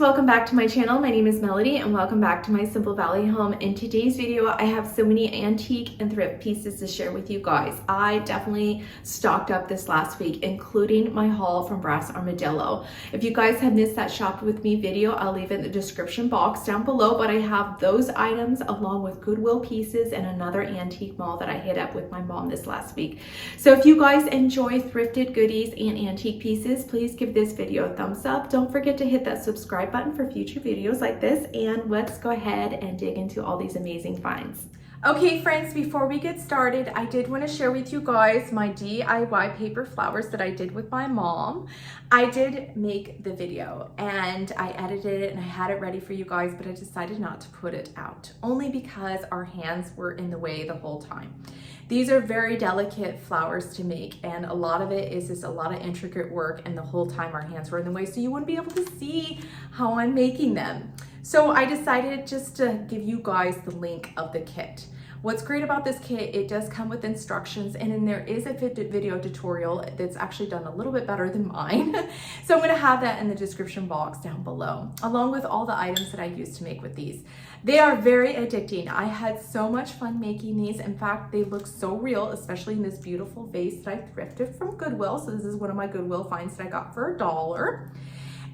welcome back to my channel. My name is Melody and welcome back to my Simple Valley home. In today's video, I have so many antique and thrift pieces to share with you guys. I definitely stocked up this last week, including my haul from Armadillo. If you guys have missed that shop with me video, I'll leave it in the description box down below, but I have those items along with Goodwill pieces and another antique mall that I hit up with my mom this last week. So if you guys enjoy thrifted goodies and antique pieces, please give this video a thumbs up. Don't forget to hit that subscribe button for future videos like this, and let's go ahead and dig into all these amazing finds. Okay friends, before we get started, I did want to share with you guys my DIY paper flowers that I did with my mom. I did make the video and I edited it and I had it ready for you guys, but I decided not to put it out, only because our hands were in the way the whole time. These are very delicate flowers to make, and a lot of it is just a lot of intricate work, and the whole time our hands were in the way, so you wouldn't be able to see how I'm making them. So I decided just to give you guys the link of the kit. What's great about this kit, it does come with instructions, and then there is a video tutorial that's actually done a little bit better than mine. So I'm gonna have that in the description box down below, along with all the items that I used to make with these. They are very addicting. I had so much fun making these. In fact, they look so real, especially in this beautiful vase that I thrifted from Goodwill. So this is one of my Goodwill finds that I got for $1.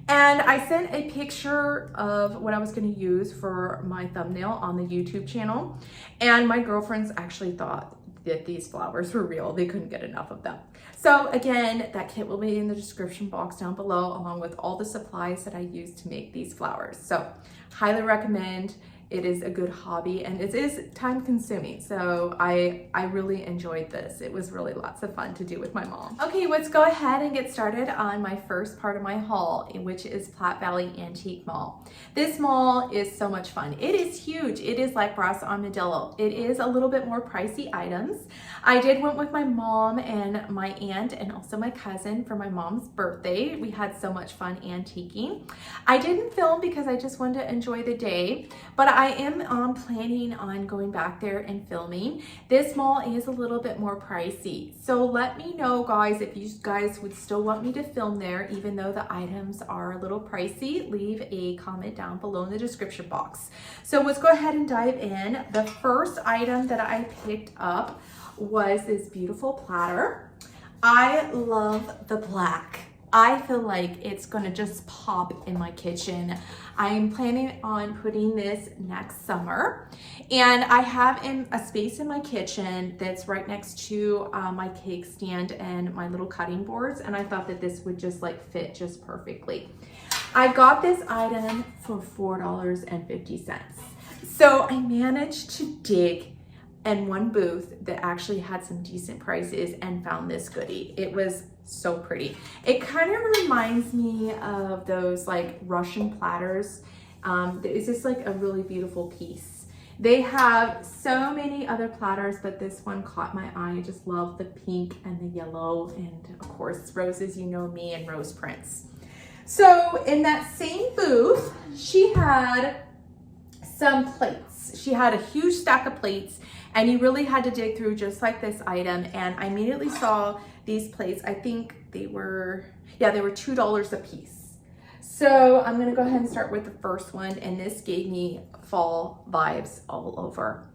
And I sent a picture of what I was going to use for my thumbnail on the YouTube channel. And my girlfriends actually thought that these flowers were real. They couldn't get enough of them. So again, that kit will be in the description box down below, along with all the supplies that I used to make these flowers. So highly recommend. It is a good hobby and it is time consuming. So I really enjoyed this. It was really lots of fun to do with my mom. Okay, let's go ahead and get started on my first part of my haul, which is Platte Valley Antique Mall. This mall is so much fun. It is huge. It is like Armadillo. It is a little bit more pricey items. I went with my mom and my aunt and also my cousin for my mom's birthday. We had so much fun antiquing. I didn't film because I just wanted to enjoy the day, but I am planning on going back there and filming. This mall is a little bit more pricey. So let me know, guys, if you guys would still want me to film there, even though the items are a little pricey. Leave a comment down below in the description box. So let's go ahead and dive in. The first item that I picked up was this beautiful platter. I love the black. I feel like it's gonna just pop in my kitchen. I'm planning on putting this next summer, and I have a space in my kitchen that's right next to my cake stand and my little cutting boards, and I thought that this would just like fit just perfectly. I got this item for $4.50. So I managed to dig in one booth that actually had some decent prices and found this goodie. It was so pretty. It kind of reminds me of those like Russian platters. It's just like a really beautiful piece. They have so many other platters, but this one caught my eye. I just love the pink and the yellow, and of course roses, you know me, and rose prints. So in that same booth, she had some plates. She had a huge stack of plates, and you really had to dig through just like this item. And I immediately saw these plates. I think they were $2 a piece. So I'm gonna go ahead and start with the first one, and this gave me fall vibes all over.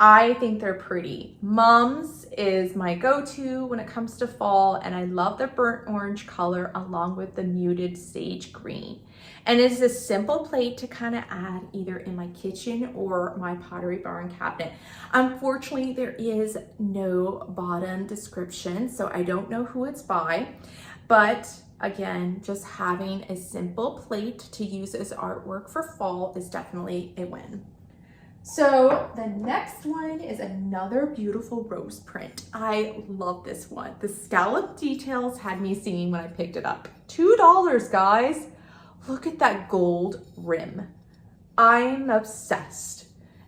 I think they're pretty. Mom's is my go-to when it comes to fall, and I love the burnt orange color along with the muted sage green. And it's a simple plate to kind of add either in my kitchen or my Pottery Barn cabinet. Unfortunately, there is no bottom description, so I don't know who it's by, but again, just having a simple plate to use as artwork for fall is definitely a win. So the next one is another beautiful rose print. I love this one. The scallop details had me singing when I picked it up. $2, guys. Look at that gold rim. I'm obsessed.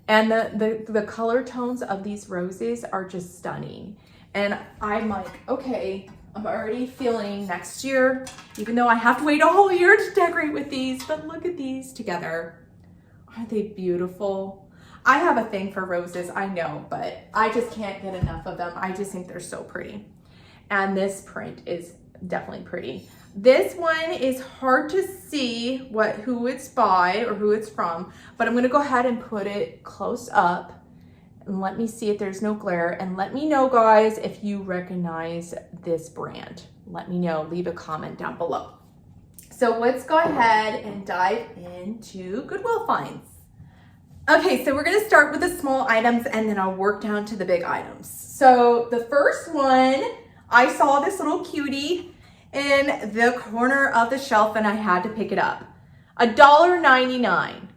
And the color tones of these roses are just stunning. And I'm like, okay, I'm already feeling next year, even though I have to wait a whole year to decorate with these, but look at these together. Aren't they beautiful? I have a thing for roses, I know, but I just can't get enough of them. I just think they're so pretty. And this print is definitely pretty. This one is hard to see who it's by or who it's from, but I'm gonna go ahead and put it close up and let me see if there's no glare, and let me know, guys, if you recognize this brand. Let me know, leave a comment down below. So let's go ahead and dive into Goodwill finds. Okay, so we're gonna start with the small items and then I'll work down to the big items. So the first one, I saw this little cutie in the corner of the shelf and I had to pick it up. $1.99.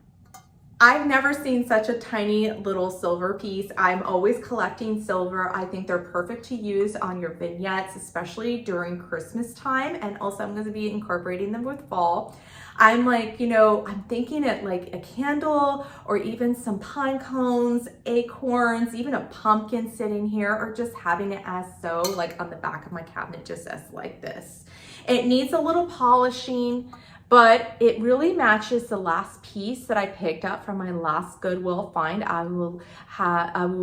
I've never seen such a tiny little silver piece. I'm always collecting silver. I think they're perfect to use on your vignettes, especially during Christmas time. And also I'm going to be incorporating them with fall. I'm like, you know, I'm thinking it like a candle or even some pine cones, acorns, even a pumpkin sitting here, or just having it as so like on the back of my cabinet, just as like this. It needs a little polishing, but it really matches the last piece that I picked up from my last Goodwill find. I will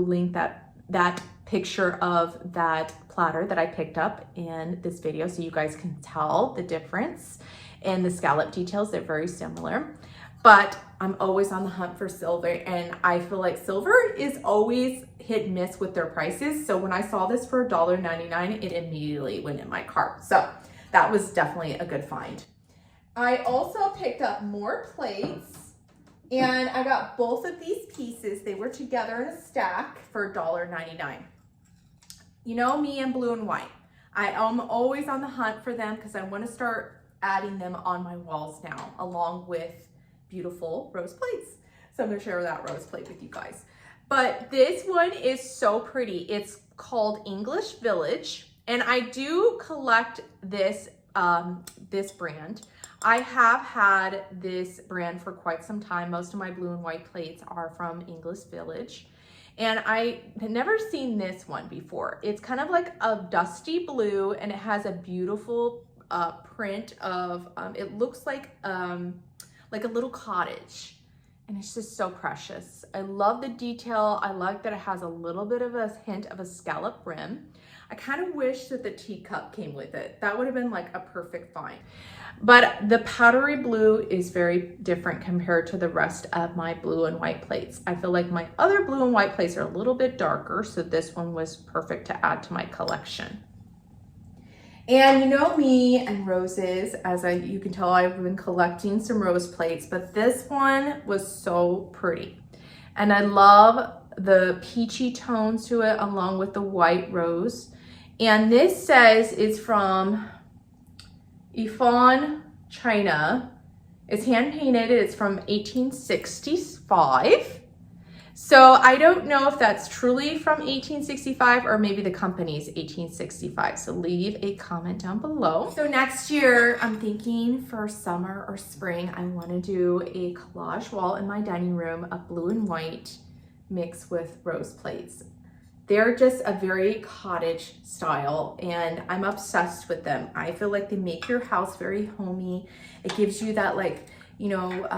link that picture of that platter that I picked up in this video so you guys can tell the difference. And the scallop details, they're very similar. But I'm always on the hunt for silver, and I feel like silver is always hit and miss with their prices. So when I saw this for $1.99, it immediately went in my cart. So that was definitely a good find. I also picked up more plates, and I got both of these pieces. They were together in a stack for $1.99. You know me and blue and white. I am always on the hunt for them because I want to start adding them on my walls now, along with beautiful rose plates. So I'm gonna share that rose plate with you guys. But this one is so pretty. It's called English Village, and I do collect this, this brand. I have had this brand for quite some time. Most of my blue and white plates are from English Village. And I had never seen this one before. It's kind of like a dusty blue, and it has a beautiful print of, it looks like a little cottage, and it's just so precious. I love the detail. I like that it has a little bit of a hint of a scallop rim. I kind of wish that the teacup came with it. That would have been like a perfect find. But the powdery blue is very different compared to the rest of my blue and white plates. I feel like my other blue and white plates are a little bit darker, so this one was perfect to add to my collection. And you know me and roses, as you can tell, I've been collecting some rose plates, but this one was so pretty. And I love the peachy tones to it along with the white rose. And this says it's from Yifan, China. It's hand painted. It's from 1865. So I don't know if that's truly from 1865 or maybe the company's 1865. So leave a comment down below. So next year, I'm thinking for summer or spring, I want to do a collage wall in my dining room of blue and white mixed with rose plates. They're just a very cottage style, and I'm obsessed with them. I feel like they make your house very homey. It gives you that, like, you know,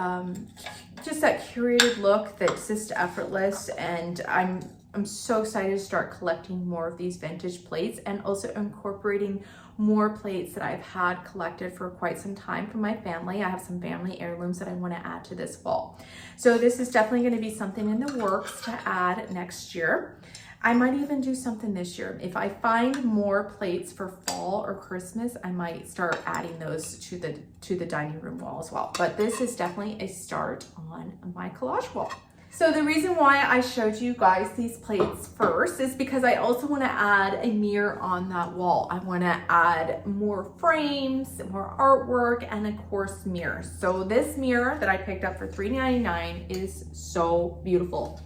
just that curated look that's just effortless. And I'm so excited to start collecting more of these vintage plates, and also incorporating more plates that I've had collected for quite some time from my family. I have some family heirlooms that I want to add to this fall. So this is definitely going to be something in the works to add next year. I might even do something this year. If I find more plates for fall or Christmas, I might start adding those to the dining room wall as well. But this is definitely a start on my collage wall. So the reason why I showed you guys these plates first is because I also want to add a mirror on that wall. I want to add more frames, more artwork, and of course mirrors. So this mirror that I picked up for $3.99 is so beautiful.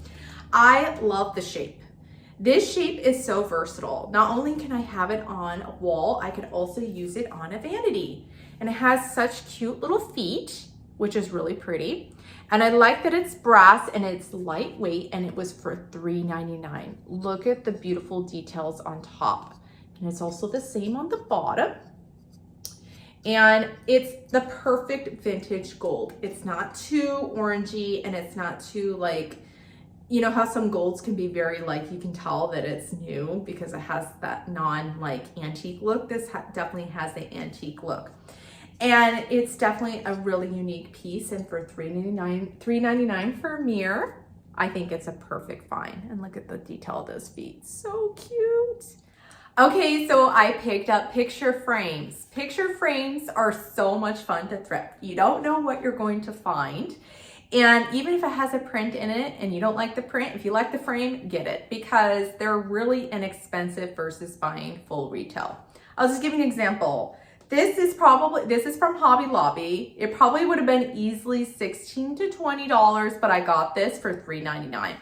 I love the shape. This shape is so versatile. Not only can I have it on a wall, I could also use it on a vanity. And it has such cute little feet, which is really pretty. And I like that it's brass and it's lightweight, and it was for $3.99. Look at the beautiful details on top. And it's also the same on the bottom. And it's the perfect vintage gold. It's not too orangey, and it's not too like you know how some golds can be very like, you can tell that it's new because it has that like antique look. This definitely has the antique look. And it's definitely a really unique piece. And for $3.99 for a mirror, I think it's a perfect find. And look at the detail of those feet. So cute. Okay, so I picked up picture frames. Picture frames are so much fun to thrift. You don't know what you're going to find. And even if it has a print in it and you don't like the print, if you like the frame, get it, because they're really inexpensive versus buying full retail. I'll just give you an example. This is from Hobby Lobby. It probably would have been easily $16 to $20, but I got this for $3.99.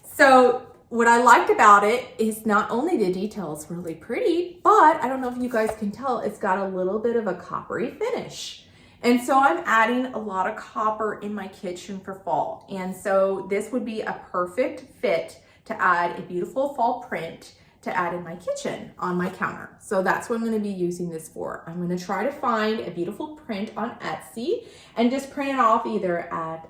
So what I liked about it is not only the details really pretty, but I don't know if you guys can tell, it's got a little bit of a coppery finish. And so I'm adding a lot of copper in my kitchen for fall. And so this would be a perfect fit to add a beautiful fall print to add in my kitchen on my counter. So that's what I'm going to be using this for. I'm going to try to find a beautiful print on Etsy and just print it off either at,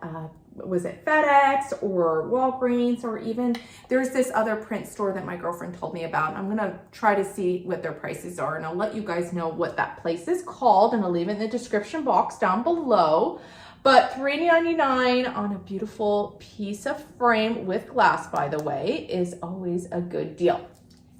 was it FedEx or Walgreens, or even there's this other print store that my girlfriend told me about. I'm going to try to see what their prices are, and I'll let you guys know what that place is called, and I'll leave it in the description box down below. But $3.99 on a beautiful piece of frame with glass, by the way, is always a good deal.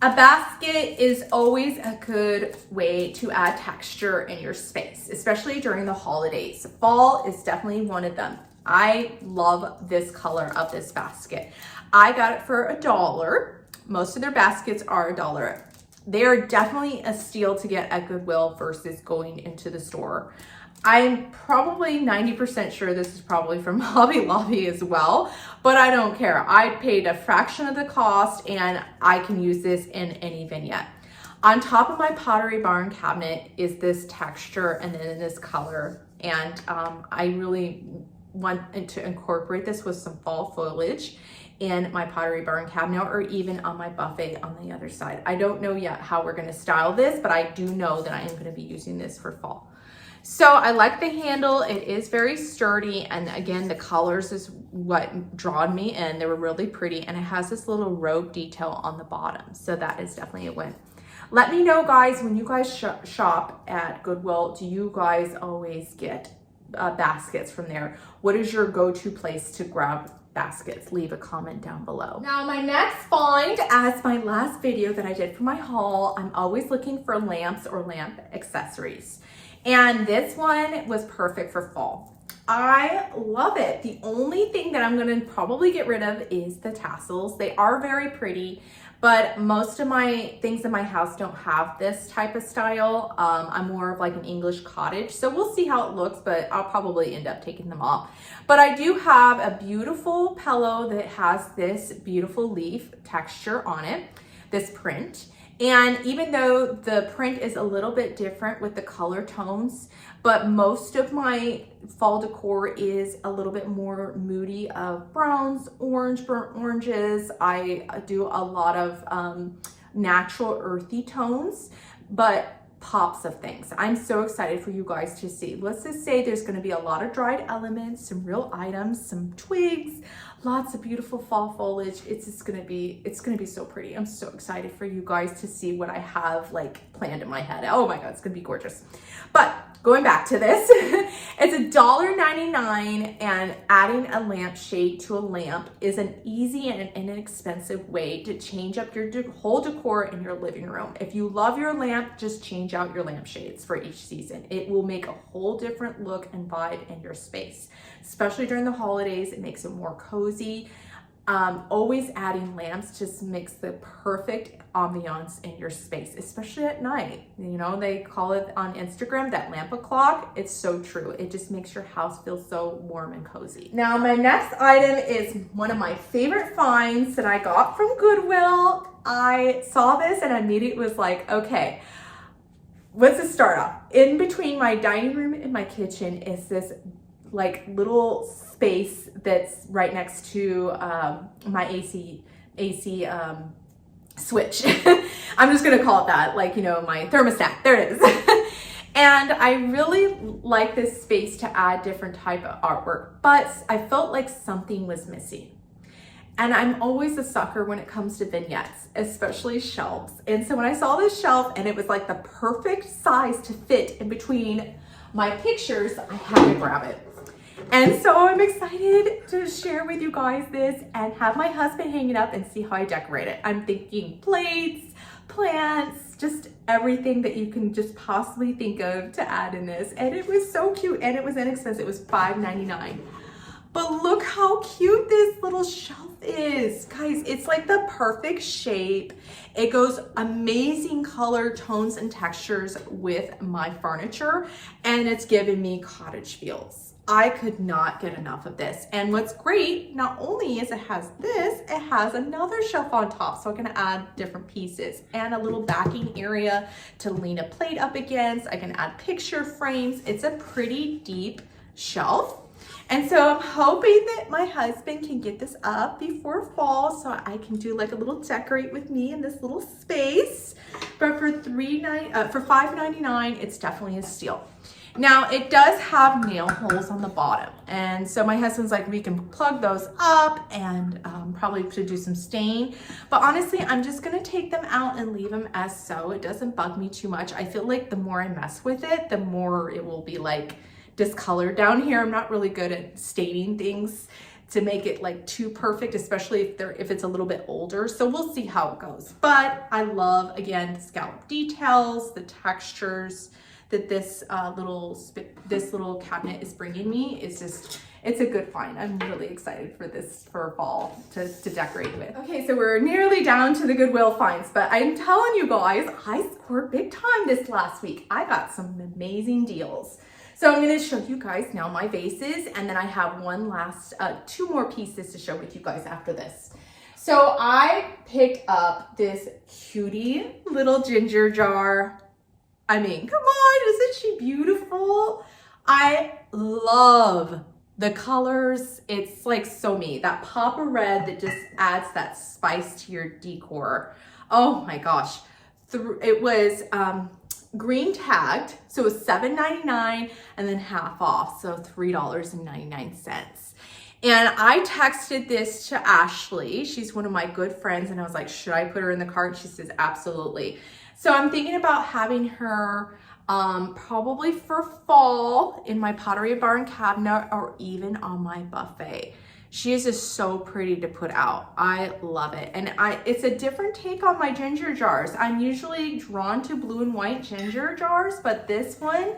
A basket is always a good way to add texture in your space, especially during the holidays. Fall is definitely one of them. I love this color of this basket. I got it for $1. Most of their baskets are $1. They are definitely a steal to get at Goodwill versus going into the store. I'm probably 90% sure this is probably from Hobby Lobby as well, but I don't care. I paid a fraction of the cost and I can use this in any vignette. On top of my Pottery Barn cabinet is this texture and then this color. And I really want to incorporate this with some fall foliage in my Pottery Barn cabinet, or even on my buffet on the other side. I don't know yet how we're gonna style this, but I do know that I am gonna be using this for fall. So I like the handle. It is very sturdy, and again, the colors is what drawn me in. They were really pretty, and it has this little rope detail on the bottom, so that is definitely a win. Let me know, guys, when you guys shop at Goodwill, do you guys always get baskets from there? What is your go-to place to grab baskets? Leave a comment down below. Now, my next find, as my last video that I did for my haul, I'm always looking for lamps or lamp accessories. And this one was perfect for fall. I love it. The only thing that I'm gonna probably get rid of is the tassels. They are very pretty, but most of my things in my house don't have this type of style. I'm more of like an English cottage, so we'll see how it looks, but I'll probably end up taking them off. But I do have a beautiful pillow that has this beautiful leaf texture on it, this print. And even though the print is a little bit different with the color tones, but most of my fall decor is a little bit more moody of browns, orange, burnt oranges. I do a lot of natural earthy tones, but pops of things. I'm so excited for you guys to see. Let's just say there's going to be a lot of dried elements, some real items, some twigs, lots of beautiful fall foliage. It's going to be so pretty. I'm so excited for you guys to see what I have like planned in my head. Oh my God, it's going to be gorgeous. But going back to this, it's $1.99, and adding a lampshade to a lamp is an easy and an inexpensive way to change up your whole decor in your living room. If you love your lamp, just change out your lampshades for each season. It will make a whole different look and vibe in your space, especially during the holidays. It makes it more cozy. Always adding lamps just makes the perfect ambiance in your space, especially at night. You know, they call it on Instagram that lamp o'clock. It's so true. It just makes your house feel so warm and cozy. Now, my next item is one of my favorite finds that I got from Goodwill. I saw this and immediately was like, okay, let's just start off. In between my dining room and my kitchen is this like little space that's right next to my AC switch. I'm just gonna call it that, like, you know, my thermostat. There it is. And I really like this space to add different type of artwork, but I felt like something was missing. And I'm always a sucker when it comes to vignettes, especially shelves. And so when I saw this shelf and it was like the perfect size to fit in between my pictures, I had to grab it. And so I'm excited to share with you guys this and have my husband hang it up and see how I decorate it. I'm thinking plates, plants, just everything that you can just possibly think of to add in this. And it was so cute and it was inexpensive. It was $5.99. But look how cute this little shelf is. Guys, it's like the perfect shape. It goes amazing color tones and textures with my furniture, and it's giving me cottage feels. I could not get enough of this. And what's great, not only is it has this, it has another shelf on top, so I can add different pieces and a little backing area to lean a plate up against. I can add picture frames. It's a pretty deep shelf. And so I'm hoping that my husband can get this up before fall so I can do like a little decorate with me in this little space. But for $5.99, it's definitely a steal. Now it does have nail holes on the bottom. And so my husband's like, we can plug those up and probably should do some stain. But honestly, I'm just gonna take them out and leave them as so. It doesn't bug me too much. I feel like the more I mess with it, the more it will be like discolored down here. I'm not really good at staining things to make it like too perfect, especially if it's a little bit older. So we'll see how it goes. But I love, again, the scallop details, the textures that this little cabinet is bringing me. It's a good find. I'm really excited for this for fall to decorate with. Okay, so we're nearly down to the Goodwill finds, but I'm telling you guys, I scored big time this last week. I got some amazing deals. So I'm gonna show you guys now my vases, and then I have one last, two more pieces to share with you guys after this. So I picked up this cutie little ginger jar. I mean, come on, isn't she beautiful? I love the colors. It's like so me, that pop of red that just adds that spice to your decor. Oh my gosh. It was, green tagged, so it was $7.99 and then half off, so $3.99. And I texted this to Ashley. She's one of my good friends, and I was like, should I put her in the cart? And she says, absolutely. So I'm thinking about having her probably for fall in my Pottery Barn cabinet or even on my buffet. She is just so pretty to put out. I love it. And it's a different take on my ginger jars. I'm usually drawn to blue and white ginger jars, but this one,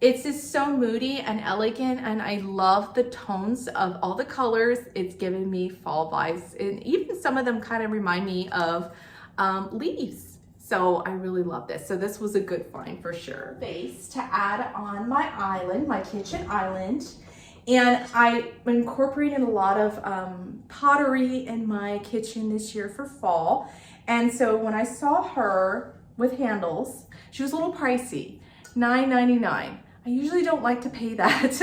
it's just so moody and elegant, and I love the tones of all the colors. It's giving me fall vibes, and even some of them kind of remind me of leaves. So I really love this. So this was a good find for sure. Base to add on my island, my kitchen island. And I incorporated a lot of pottery in my kitchen this year for fall. And so when I saw her with handles, she was a little pricey, $9.99. I usually don't like to pay that.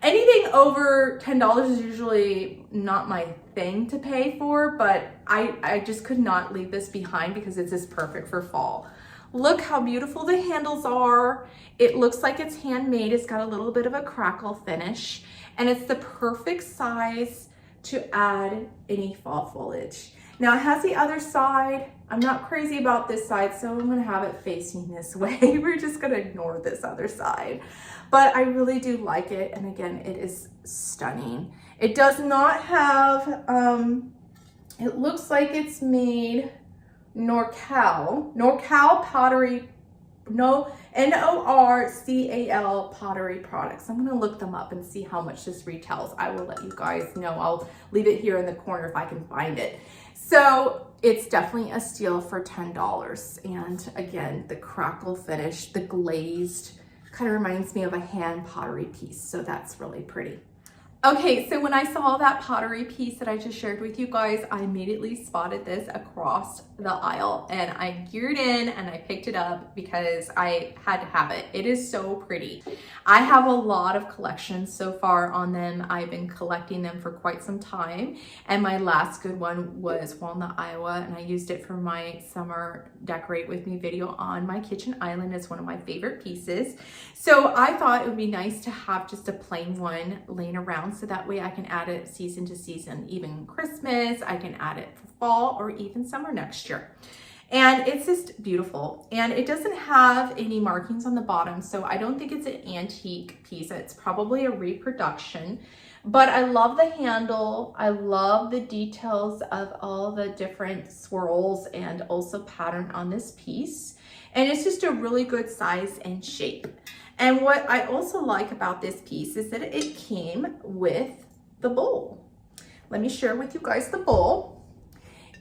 Anything over $10 is usually not my thing to pay for, but I just could not leave this behind because it's just perfect for fall. Look how beautiful the handles are. It looks like it's handmade. It's got a little bit of a crackle finish, and it's the perfect size to add any fall foliage. Now it has the other side. I'm not crazy about this side, so I'm gonna have it facing this way. We're just gonna ignore this other side. But I really do like it, and again, it is stunning. It does not have, it looks like it's made NorCal pottery, N-O-R-C-A-L pottery products. I'm gonna look them up and see how much this retails. I will let you guys know. I'll leave it here in the corner if I can find it. So it's definitely a steal for $10. And again, the crackle finish, the glazed, kind of reminds me of a hand pottery piece. So that's really pretty. Okay, so when I saw that pottery piece that I just shared with you guys, I immediately spotted this across the aisle, and I geared in and I picked it up because I had to have it. It is so pretty. I have a lot of collections so far on them. I've been collecting them for quite some time, and my last good one was Walnut, Iowa, and I used it for my summer decorate with me video on my kitchen island. It's one of my favorite pieces. So I thought it would be nice to have just a plain one laying around so that way I can add it season to season, even Christmas. I can add it for fall or even summer next year. And it's just beautiful, and it doesn't have any markings on the bottom, so I don't think it's an antique piece. It's probably a reproduction, but I love the handle. I love the details of all the different swirls and also pattern on this piece, and it's just a really good size and shape. And what I also like about this piece is that it came with the bowl. Let me share with you guys the bowl.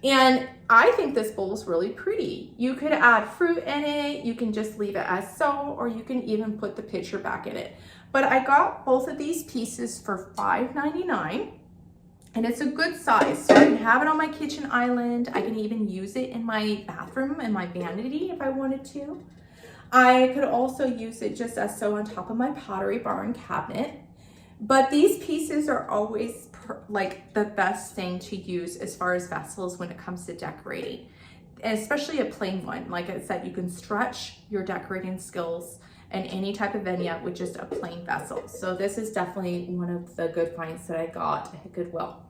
And I think this bowl is really pretty. You could add fruit in it, you can just leave it as so, or you can even put the picture back in it. But I got both of these pieces for $5.99, and it's a good size. So I can have it on my kitchen island. I can even use it in my bathroom and my vanity if I wanted to. I could also use it just as so on top of my Pottery Barn cabinet. But these pieces are always like the best thing to use as far as vessels when it comes to decorating, and especially a plain one. Like I said, you can stretch your decorating skills in any type of vignette with just a plain vessel. So this is definitely one of the good finds that I got at Goodwill.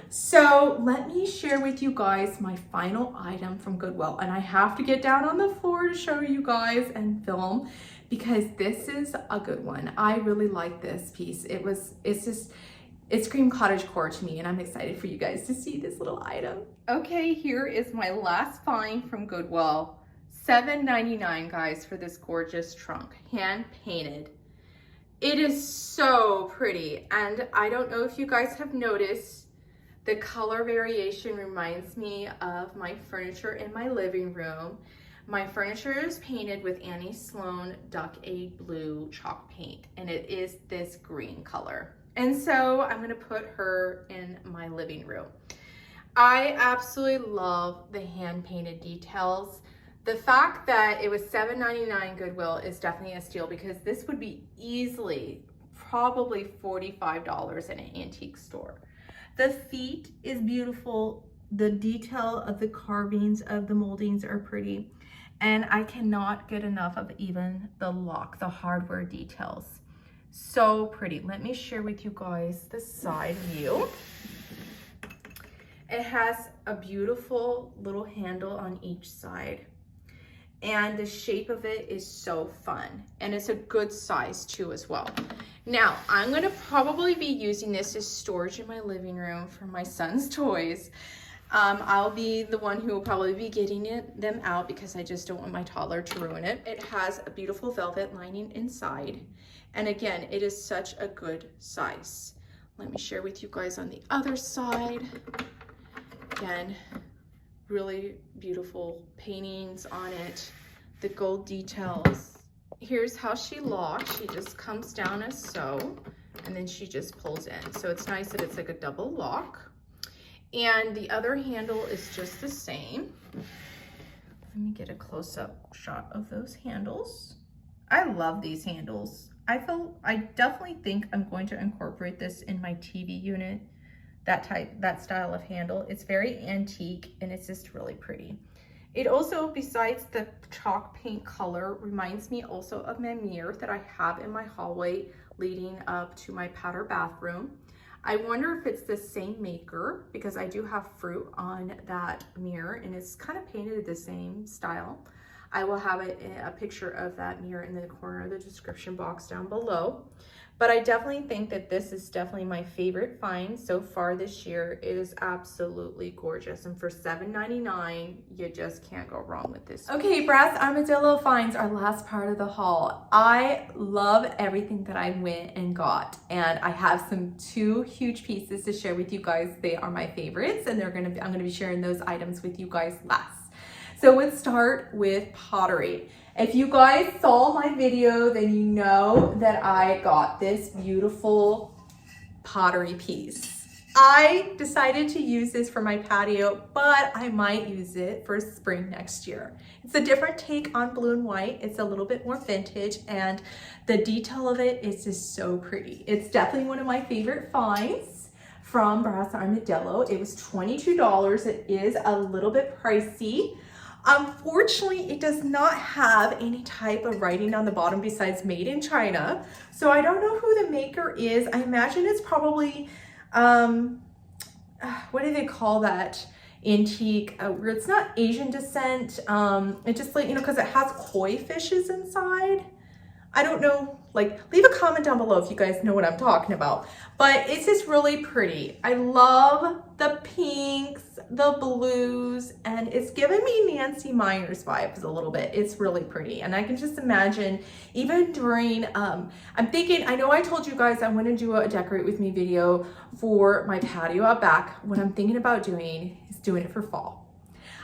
So let me share with you guys my final item from Goodwill, and I have to get down on the floor to show you guys and film, because this is a good one. I really like this piece. It screamed cottagecore to me, and I'm excited for you guys to see this little item. Okay, here is my last find from Goodwill. $7.99, guys, for this gorgeous trunk, hand painted. It is so pretty, and I don't know if you guys have noticed, the color variation reminds me of my furniture in my living room. My furniture is painted with Annie Sloan Duck Egg Blue chalk paint, and it is this green color. And so I'm gonna put her in my living room. I absolutely love the hand painted details. The fact that it was $7.99 Goodwill is definitely a steal, because this would be easily probably $45 in an antique store. The feet is beautiful. The detail of the carvings of the moldings are pretty. And I cannot get enough of even the lock, the hardware details. So pretty. Let me share with you guys the side view. It has a beautiful little handle on each side. And the shape of it is so fun. And it's a good size too as well. Now, I'm gonna probably be using this as storage in my living room for my son's toys. I'll be the one who will probably be getting them out, because I just don't want my toddler to ruin it. It has a beautiful velvet lining inside. And again, it is such a good size. Let me share with you guys on the other side. Again, really beautiful paintings on it, the gold details. Here's how she locks. She just comes down as so, and then she just pulls in. So it's nice that it's like a double lock. And the other handle is just the same. Let me get a close-up shot of those handles. I love these handles. I definitely think I'm going to incorporate this in my TV unit, that style of handle. It's very antique, and it's just really pretty. It also, besides the chalk paint color, reminds me also of my mirror that I have in my hallway leading up to my powder bathroom. I wonder if it's the same maker, because I do have fruit on that mirror, and it's kind of painted the same style. I will have a picture of that mirror in the corner of the description box down below. But I definitely think that this is definitely my favorite find so far this year. It is absolutely gorgeous. And for $7.99, you just can't go wrong with this. Okay, Brass Armadillo finds our last part of the haul. I love everything that I went and got. And I have two huge pieces to share with you guys. They are my favorites, and I'm gonna be sharing those items with you guys last. So let's start with pottery. If you guys saw my video, then you know that I got this beautiful pottery piece. I decided to use this for my patio, but I might use it for spring next year. It's a different take on blue and white. It's a little bit more vintage, and the detail of it is just so pretty. It's definitely one of my favorite finds from Brass Armadillo. It was $22. It is a little bit pricey. Unfortunately, it does not have any type of writing on the bottom besides made in China. So I don't know who the maker is. I imagine it's probably, what do they call that? Antique, where it's not Asian descent. It just like, you know, because it has koi fishes inside. I don't know, like leave a comment down below if you guys know what I'm talking about. But it's just really pretty. I love the pinks, the blues, and it's giving me Nancy Meyers vibes a little bit. It's really pretty. And I can just imagine even during, I'm thinking, I know I told you guys I want to do a decorate with me video for my patio out back. What I'm thinking about doing is doing it for fall.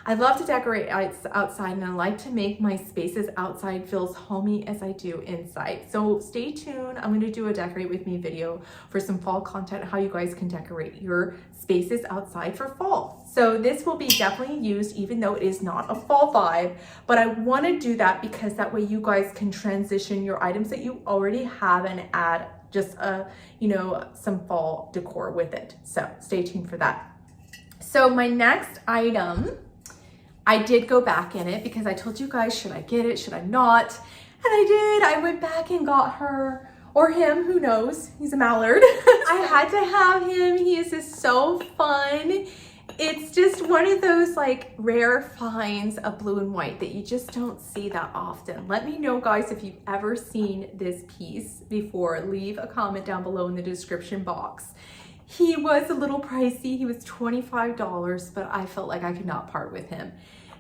I love to decorate outside, and I like to make my spaces outside feel as homey as I do inside. So stay tuned. I'm going to do a decorate with me video for some fall content, how you guys can decorate your spaces outside for fall. So this will be definitely used even though it is not a fall vibe, but I want to do that because that way you guys can transition your items that you already have and add just you know, some fall decor with it. So stay tuned for that. So my next item, I did go back in it because I told you guys, should I get it? Should I not? And I did. I went back and got her, or him, who knows? He's a mallard. I had to have him. He is just so fun. It's just one of those like rare finds of blue and white that you just don't see that often. Let me know, guys, if you've ever seen this piece before. Leave a comment down below in the description box. He was a little pricey. He was $25, but I felt like I could not part with him.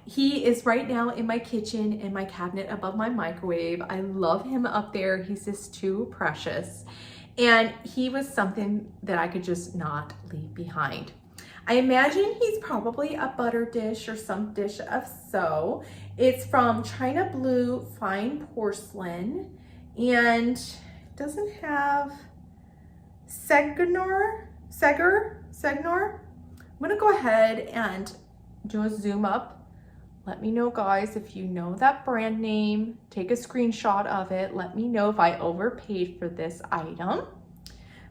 He is right now in my kitchen in my cabinet above my microwave. I love him up there. He's just too precious. And he was something that I could just not leave behind. I imagine he's probably a butter dish or some dish of so. It's from China Blue Fine Porcelain, and doesn't have Segnor. I'm gonna go ahead and do a zoom up. Let me know, guys, if you know that brand name. Take a screenshot of it. Let me know if I overpaid for this item.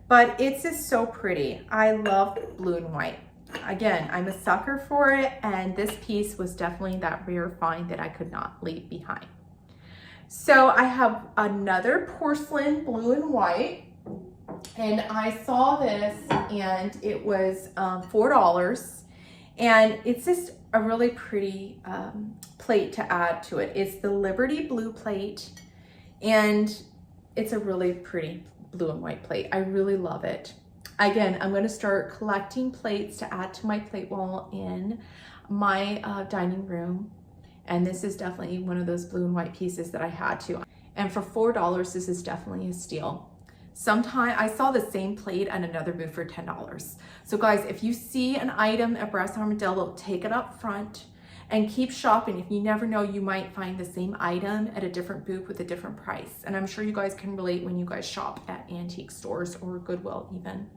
But it's just so pretty. I love blue and white. Again, I'm a sucker for it, and this piece was definitely that rare find that I could not leave behind. So I have another porcelain blue and white. And I saw this and it was $4, and it's just a really pretty plate to add to it. It's the Liberty Blue plate, and it's a really pretty blue and white plate. I really love it. Again, I'm going to start collecting plates to add to my plate wall in my dining room, and this is definitely one of those blue and white pieces that I had to. And for $4, this is definitely a steal. Sometime I saw the same plate at another booth for $10. So guys, if you see an item at Brass Armadillo, take it up front and keep shopping. If you never know, you might find the same item at a different booth with a different price. And I'm sure you guys can relate when you guys shop at antique stores or Goodwill even.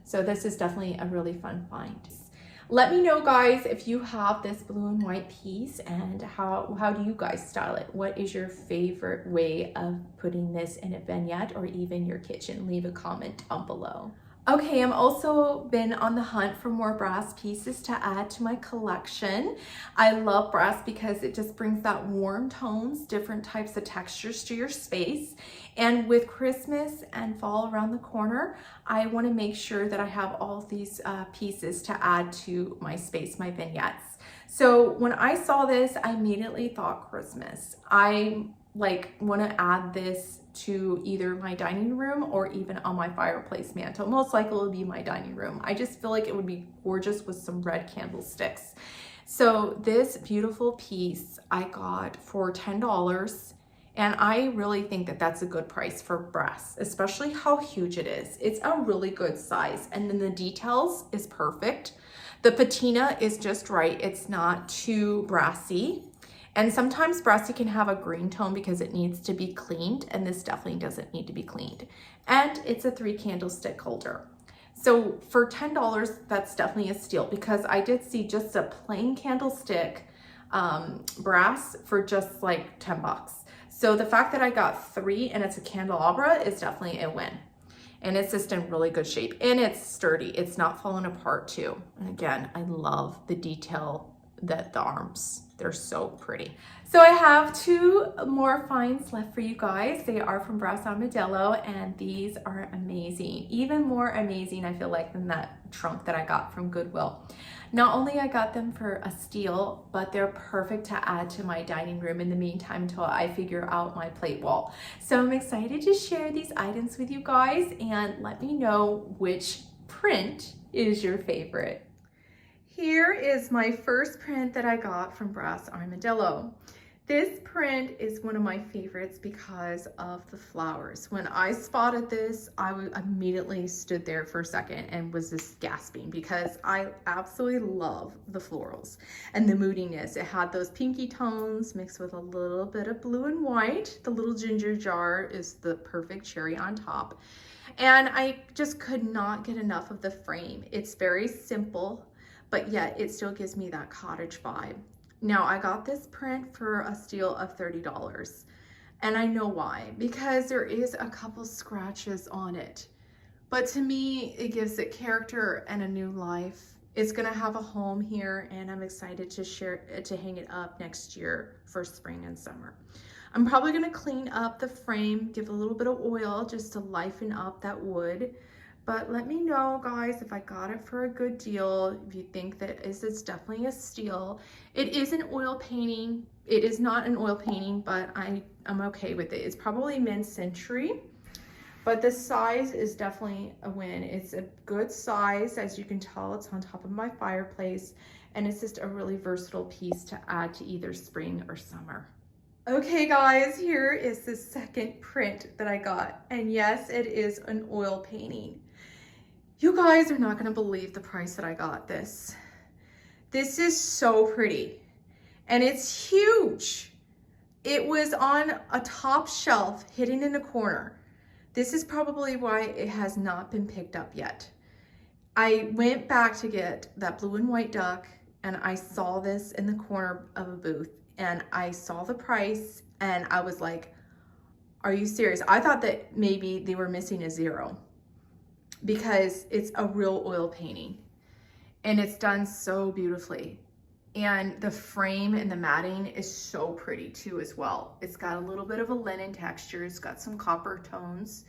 So this is definitely a really fun find. Let me know, guys, if you have this blue and white piece, and how do you guys style it? What is your favorite way of putting this in a vignette or even your kitchen? Leave a comment down below. Okay, I'm also been on the hunt for more brass pieces to add to my collection. I love brass because it just brings that warm tones, different types of textures to your space. And with Christmas and fall around the corner, I want to make sure that I have all these pieces to add to my space, my vignettes. So when I saw this, I immediately thought Christmas. I want to add this to either my dining room or even on my fireplace mantle. Most likely it'll be my dining room. I just feel like it would be gorgeous with some red candlesticks. So this beautiful piece I got for $10, and I really think that that's a good price for brass, especially how huge it is. It's a really good size, and then the details is perfect. The patina is just right. It's not too brassy. And sometimes brassy can have a green tone because it needs to be cleaned, and this definitely doesn't need to be cleaned. And it's a 3 candlestick holder. So for $10, that's definitely a steal, because I did see just a plain candlestick brass for just like $10. So the fact that I got 3 and it's a candelabra is definitely a win. And it's just in really good shape, and it's sturdy. It's not falling apart too. And again, I love the detail that the arms They're so pretty. So I have two more finds left for you guys. They are from Armadillo, and these are amazing. Even more amazing, I feel like, than that trunk that I got from Goodwill. Not only I got them for a steal, but they're perfect to add to my dining room in the meantime until I figure out my plate wall. So I'm excited to share these items with you guys, and let me know which print is your favorite. Here is my first print that I got from Armadillo. This print is one of my favorites because of the flowers. When I spotted this, I immediately stood there for a second and was just gasping because I absolutely love the florals and the moodiness. It had those pinky tones mixed with a little bit of blue and white. The little ginger jar is the perfect cherry on top. And I just could not get enough of the frame. It's very simple, but yet it still gives me that cottage vibe. Now, I got this print for a steal of $30, and I know why, because there is a couple scratches on it. But to me, it gives it character and a new life. It's gonna have a home here, and I'm excited to hang it up next year for spring and summer. I'm probably gonna clean up the frame, give a little bit of oil just to liven up that wood. But let me know, guys, if I got it for a good deal, if you think that it's definitely a steal. It is an oil painting. It is not an oil painting, but I'm okay with it. It's probably mid-century, but the size is definitely a win. It's a good size. As you can tell, it's on top of my fireplace, and it's just a really versatile piece to add to either spring or summer. Okay guys, here is the second print that I got, and yes, it is an oil painting. You guys are not gonna believe the price that I got this. This is so pretty, and it's huge. It was on a top shelf, hidden in a corner. This is probably why it has not been picked up yet. I went back to get that blue and white duck, and I saw this in the corner of a booth, and I saw the price, and I was like, are you serious? I thought that maybe they were missing a zero, because it's a real oil painting, and it's done so beautifully. And the frame and the matting is so pretty too as well. It's got a little bit of a linen texture. It's got some copper tones,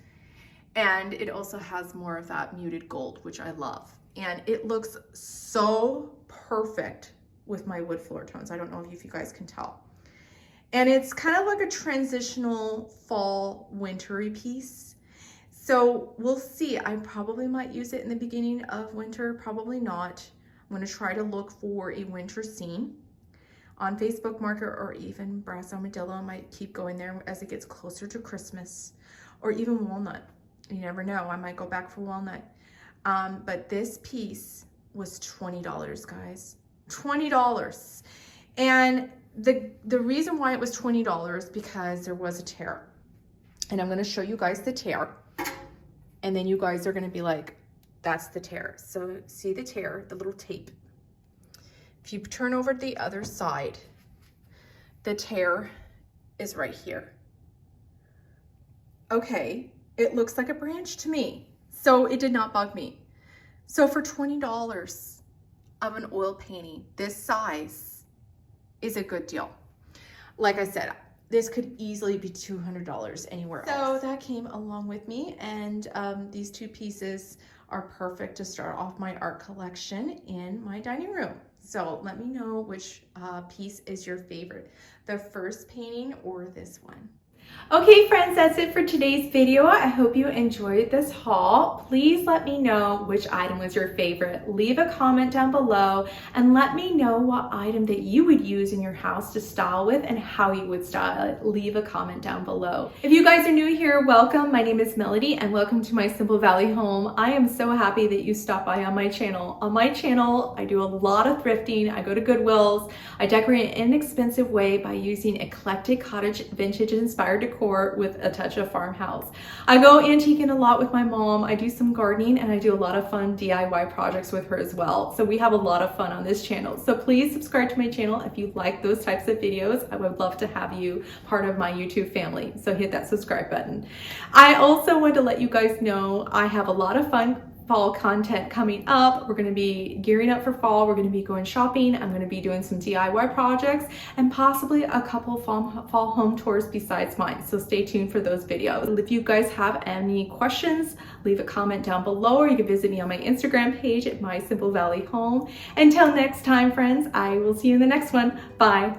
and it also has more of that muted gold, which I love. And it looks so perfect with my wood floor tones. I don't know if you guys can tell. And it's kind of like a transitional fall wintry piece. So we'll see. I probably might use it in the beginning of winter, probably not. I'm gonna try to look for a winter scene on Facebook Market, or even Armadillo. I might keep going there as it gets closer to Christmas, or even walnut. You never know, I might go back for walnut. But this piece was $20, guys, $20. And the reason why it was $20, because there was a tear. And I'm gonna show you guys the tear. And then you guys are gonna be like, that's the tear. So see the tear, the little tape. If you turn over the other side, the tear is right here. Okay, it looks like a branch to me. So it did not bug me. So for $20 of an oil painting this size is a good deal. Like I said, this could easily be $200 anywhere else. So that came along with me, and these two pieces are perfect to start off my art collection in my dining room. So let me know which piece is your favorite, the first painting or this one. Okay friends, that's it for today's video. I hope you enjoyed this haul. Please let me know which item was your favorite. Leave a comment down below and let me know what item that you would use in your house to style with and how you would style it. Leave a comment down below. If you guys are new here, welcome. My name is Melody and welcome to my Simple Valley home. I am so happy that you stopped by on my channel. On my channel, I do a lot of thrifting. I go to Goodwills. I decorate in an inexpensive way by using eclectic cottage vintage inspired decor with a touch of farmhouse. I go antiquing a lot with my mom. I do some gardening and I do a lot of fun DIY projects with her as well. So we have a lot of fun on this channel. So please subscribe to my channel if you like those types of videos. I would love to have you part of my YouTube family. So hit that subscribe button. I also want to let you guys know I have a lot of fun fall content coming up. We're going to be gearing up for fall. We're going to be going shopping. I'm going to be doing some DIY projects and possibly a couple fall home tours besides mine. So stay tuned for those videos. If you guys have any questions, leave a comment down below, or you can visit me on my Instagram page at My Simple Valley Home. Until next time, friends, I will see you in the next one. Bye.